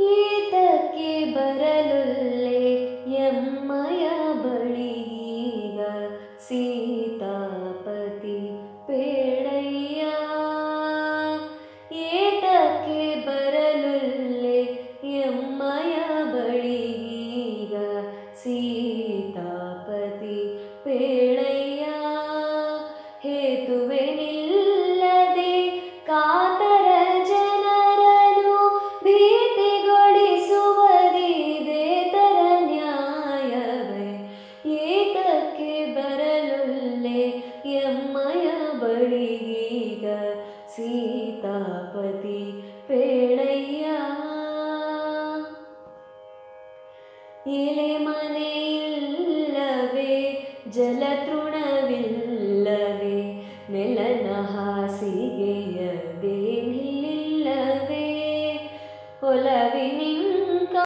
ಈತಕ್ಕೆ ಬರಲೊಲ್ಲೆ ಎಮ್ಮಯ ಬಳಿಗೀಗ ಸೀತಾಪತಿ ಬೇಡಯ್ಯ. ಏತಕ್ಕೆ ಬರಲೊಲ್ಲೆ ಎಮ್ಮಯ ಬಳಿಗೀಗ ಸೀತಾಪತಿ ಬೇಳಯ್ಯ. ಹೇತುವೆ ನಿಲ್ಲದೆ ಕಾತರ ಜನರನು ಭೀತಿಗೊಳಿಸುವುದಿದೇತರ ನ್ಯಾಯವೇ. ಏತಕ್ಕೆ ಬರಲೊಲ್ಲೆ ಎಮ್ಮಯ ಬಳಿಗೀಗ ಸೀತಾಪತಿ ಬೇಳಯ್ಯ. ಎಲೆ ಮನೆಯಿಲ್ಲವೇ ಜಲತೃಣವಿಲ್ಲವೇ ನೆಲನ ಹಾಸಿಗೆಯ ಬೇಲಿಲ್ಲವೇ ಒಲವಿನಿಂಕ